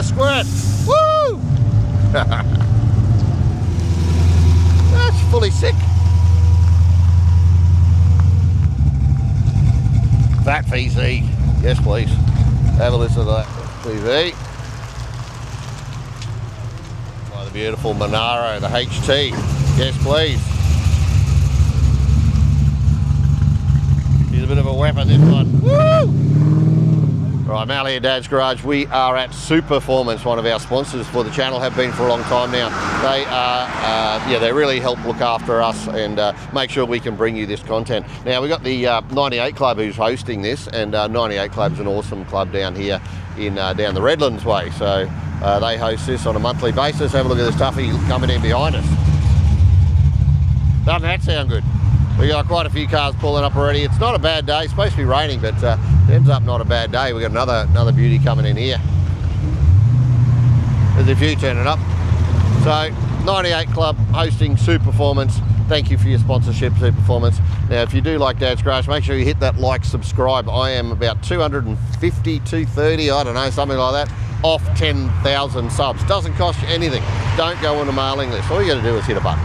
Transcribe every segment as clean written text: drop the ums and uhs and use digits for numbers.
a squirt. Woo! That's fully sick. Fat VC. Yes, please. Have a listen to that. PV. By the beautiful Monaro, the HT. Yes, please. She's a bit of a weapon, this one. Woo! Right, Mal here, Dad's Garage. We are at Superformance, one of our sponsors for the channel, have been for a long time now. They are, they really help look after us and make sure we can bring you this content. Now, we've got the 98 Club who's hosting this, and 98 Club's an awesome club down here in down the Redlands way. So they host this on a monthly basis. Have a look at this Tuffy coming in behind us. Doesn't that sound good? We got quite a few cars pulling up already. It's not a bad day. It's supposed to be raining, but it ends up not a bad day. We got another beauty coming in here. There's a few turning up. So 98 Club hosting Superformance. Thank you for your sponsorship, Superformance. Now, if you do like Dad's Garage, make sure you hit that like, subscribe. I am about 250, 230, I don't know, something like that, off 10,000 subs. Doesn't cost you anything. Don't go on the mailing list. All you got to do is hit a button.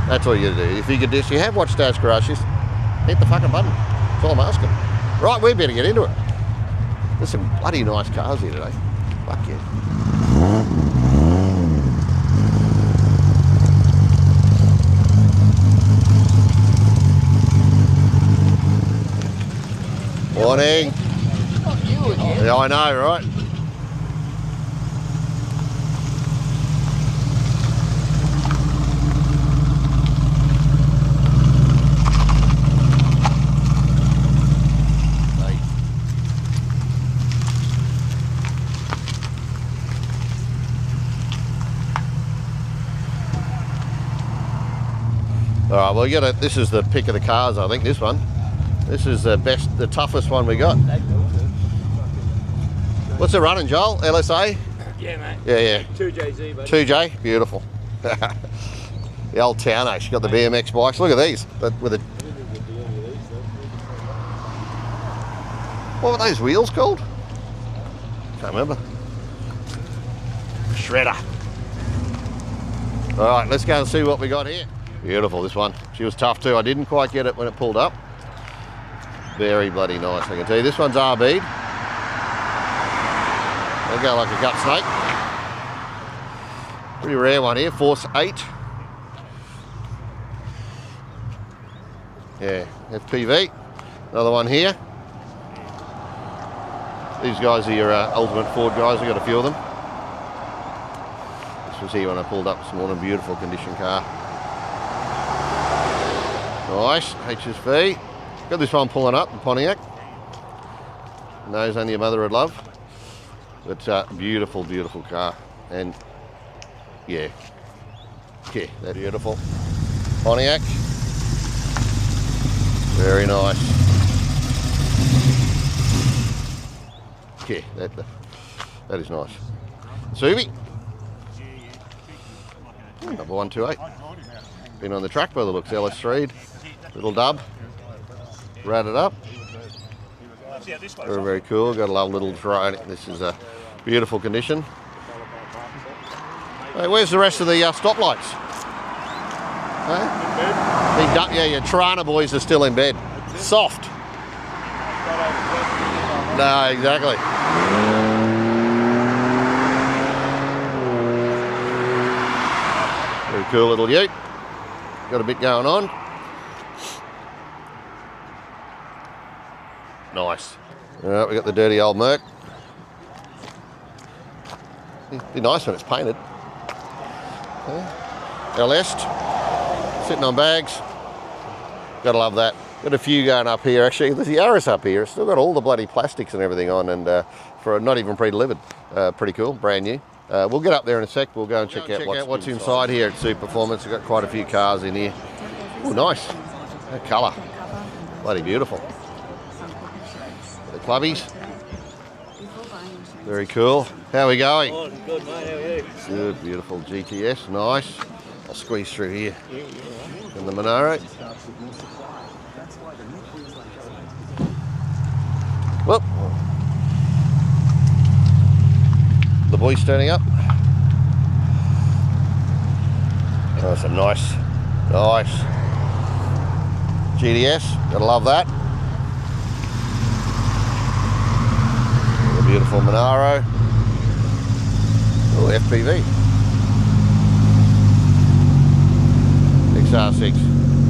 That's all you gotta do. If you could just, you have watched Dad's Garage, just hit the fucking button. That's all I'm asking. Right, we better get into it. There's some bloody nice cars here today. Fuck yeah. Morning. Fuck you again. Yeah, I know, right? All right, well, this is the pick of the cars, I think, this one. This is the toughest one we got. What's it running, Joel? LSA? Yeah, mate. Yeah. 2JZ, buddy. 2J, beautiful. The old Towno, she's got the BMX bikes. Look at these, but with a... What were those wheels called? Can't remember. Shredder. All right, let's go and see what we got here. Beautiful, this one. She was tough too. I didn't quite get it when it pulled up. Very bloody nice, I can tell you. This one's RB'd. They'll go like a gut snake. Pretty rare one here, Force 8. Yeah, FPV. Another one here. These guys are your Ultimate Ford guys. We've got a few of them. This was here when I pulled up this morning. Beautiful condition car. Nice, HSV. Got this one pulling up, the Pontiac. Knows only your mother would love. But beautiful, beautiful car. And yeah, they're beautiful. Pontiac. Very nice. Yeah, that is nice. Subi. Number 128. Been on the track by the looks. LS3. Little dub. Ratted up. Very, very cool. Got a lovely little drone. This is a beautiful condition. Hey, where's the rest of the stoplights? Huh? Yeah, your Tirana boys are still in bed. Soft. No, exactly. Very cool little ute. Got a bit going on. Nice. All right, we got the dirty old Merc. It'd be nice when it's painted. LS, sitting on bags. Gotta love that. Got a few going up here actually. There's the Yaris up here. It's still got all the bloody plastics and everything on, and for not even pre-delivered. Pretty cool, brand new. We'll get up there in a sec. We'll go and check out what's inside here at Superformance. We've got quite a few cars in here. Oh, nice. That colour. Bloody beautiful. The clubbies. Very cool. How are we going? Oh, good, mate. How are you? Good, beautiful GTS. Nice. I'll squeeze through here. And the Monaro. Whoop. The boys turning up. Oh, some nice GDS. Gotta love that. A beautiful Monaro. Oh, FPV. XR6.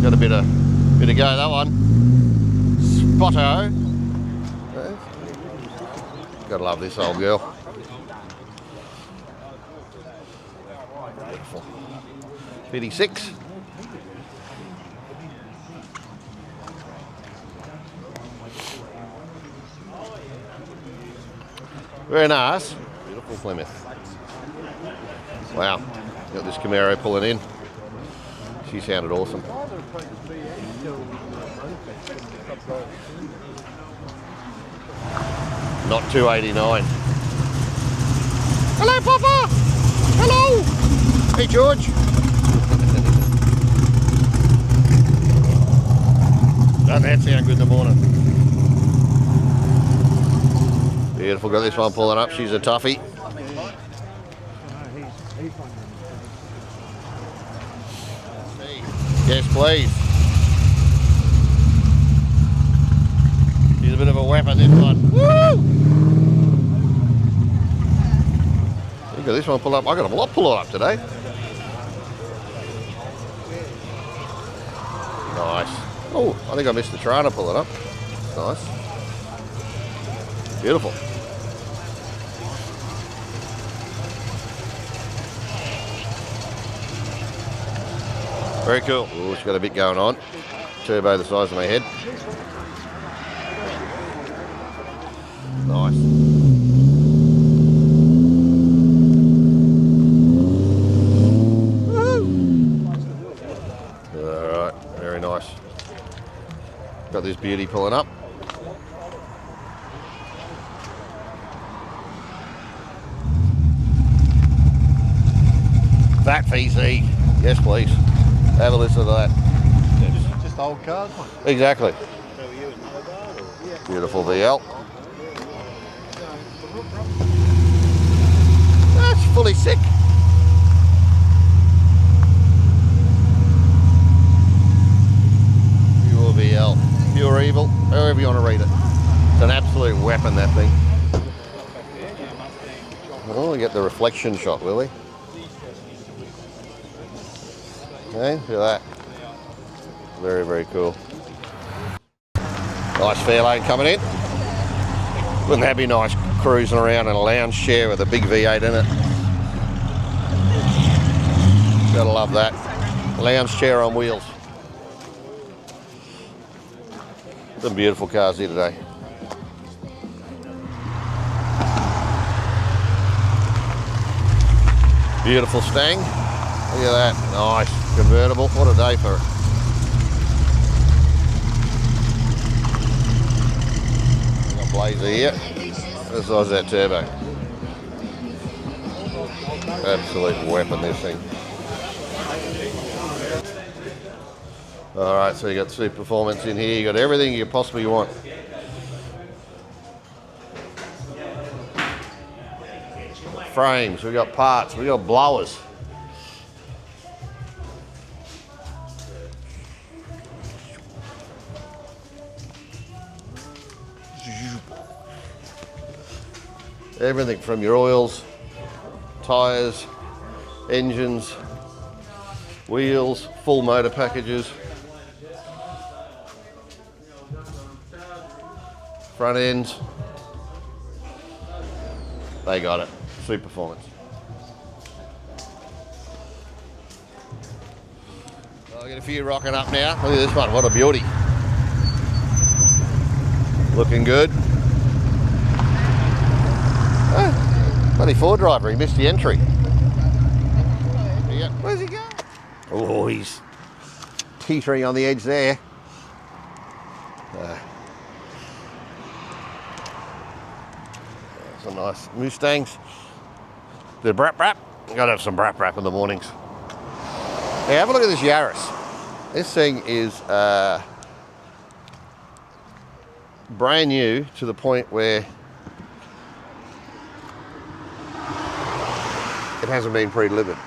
Got a bit of go that one. Spotto. Gotta love this old girl. Beautiful. 56. Very nice. Beautiful Plymouth. Wow. Got this Camaro pulling in. She sounded awesome. Not 289. Hello, Papa! Hello! Hey, George! Doesn't that sound good in the morning? Beautiful, got this one pulling up. She's a toughie. Yes, please. She's a bit of a weapon, this one. Woo! Look at this one pull up. I got a lot pulling up today. Nice. Oh, I think I missed the Tirana pulling up. Nice. Beautiful. Very cool. Oh, she's got a bit going on. Turbo the size of my head. Nice. Alright, very nice. Got this beauty pulling up. Fat VC. Yes, please. Have a listen to that. Just old cars, mate. Exactly. Beautiful VL. That's fully sick. Pure VL. Pure evil. However you want to read it. It's an absolute weapon, that thing. Oh, we get the reflection shot, will we? Okay, look at that. Very, very cool. Nice Fairlane coming in. Wouldn't that be nice cruising around in a lounge chair with a big V8 in it? Gotta love that. Lounge chair on wheels. Some beautiful cars here today. Beautiful Stang. Look at that. Nice. Convertible. What a day for it. Got Blazer here. What size is that turbo? Absolute weapon, this thing. Alright, so you got Superformance in here. You got everything you possibly want. Frames, we got parts, we got blowers. Everything from your oils, tyres, engines, wheels, full motor packages, front ends. They got it. Superformance. I get a few rocking up now. Look at this one. What a beauty. Looking good. Bloody Ford driver, he missed the entry. Yeah. Where's he going? Oh, he's teetering on the edge there. Some nice Mustangs. The brap. Gotta have some brap in the mornings. Now have a look at this Yaris. This thing is brand new to the point where it hasn't been pre-delivered.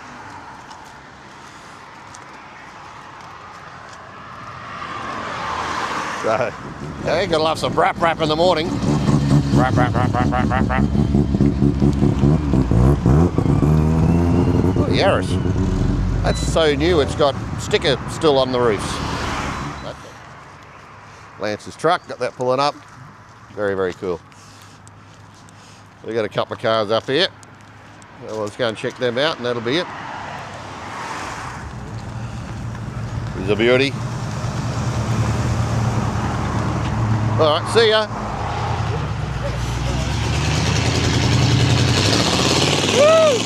So, yeah, gotta love some rap in the morning. Rap. Oh, Yaris. That's so new, it's got sticker still on the roofs. That's it. Lance's truck, got that pulling up. Very, very cool. We've got a couple of cars up here. So let's go and check them out and that'll be it. Here's a beauty. Alright, see ya. Woo!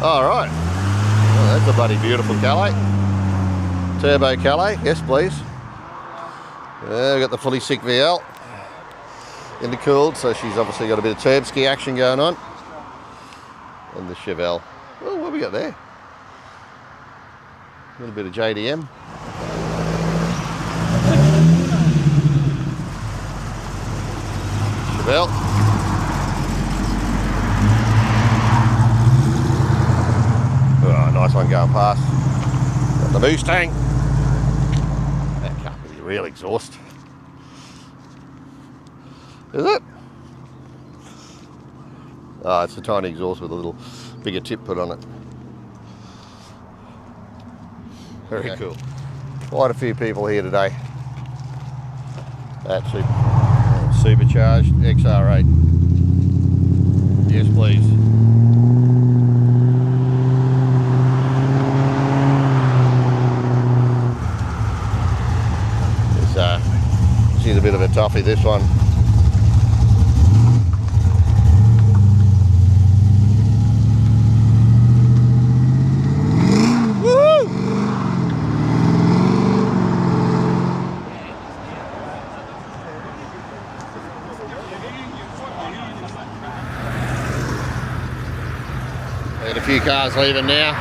Alright. Well, that's a bloody beautiful Calais. Turbo Calais, yes please. We've got the fully sick VL. Intercooled, so she's obviously got a bit of turb ski action going on. And the Chevelle. Oh, what have we got there? A little bit of JDM. Chevelle. Oh, nice one going past. Got the Mustang. That can't be the real exhaust. Is it? Oh, it's a tiny exhaust with a little bigger tip put on it. Very cool. Quite a few people here today. That's supercharged XR8. Yes, please. She's a bit of a toughie, this one. Got a few cars leaving now.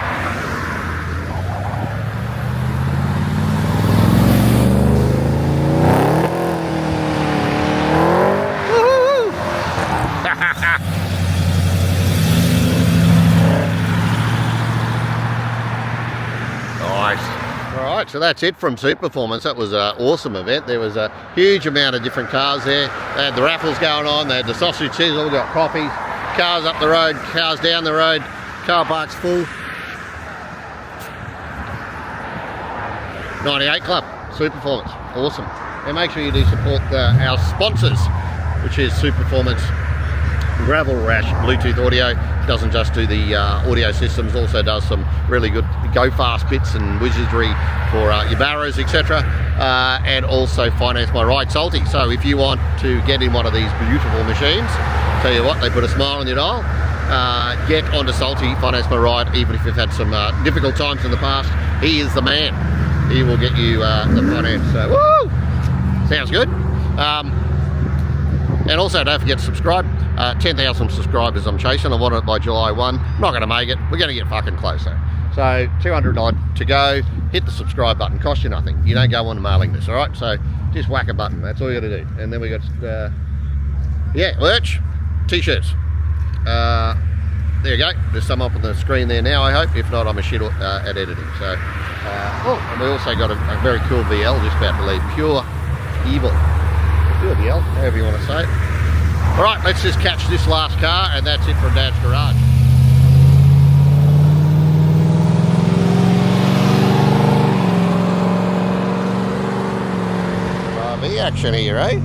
Nice. Alright, so that's it from Superformance. That was an awesome event. There was a huge amount of different cars there. They had the raffles going on, they had the sausage sizzle, we got coffees, cars up the road, cars down the road. Car park's full. 98 Club, Superformance, awesome. And make sure you do support our sponsors, which is Superformance, Gravel Rash, Bluetooth audio. Doesn't just do the audio systems, also does some really good go fast bits and wizardry for your barrows, etc. And also Finance My Ride Salty. So if you want to get in one of these beautiful machines, tell you what, they put a smile on your dial. Get onto Salty, Finance My Ride, even if you've had some difficult times in the past. He is the man. He will get you the finance. So, woo! Sounds good. And also don't forget to subscribe. 10,000 subscribers I'm chasing. I want it by July 1. I'm not going to make it. We're going to get fucking closer. So 200 odd to go. Hit the subscribe button. Cost you nothing. You don't go on a mailing list, all right? So just whack a button. That's all you got to do. And then we got, yeah, merch, t-shirts. There you go. There's some up on the screen there now, I hope. If not, I'm a shit at editing. So, oh, and we also got a very cool VL just about to leave. Pure evil. Pure VL, however you want to say it. All right, let's just catch this last car, and that's it from Dad's Garage. RV action here, eh?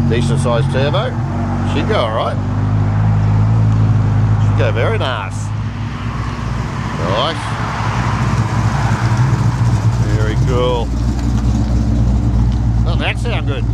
Decent sized turbo. Should go all right. Should go very nice. Nice. Very cool. Doesn't that sound good?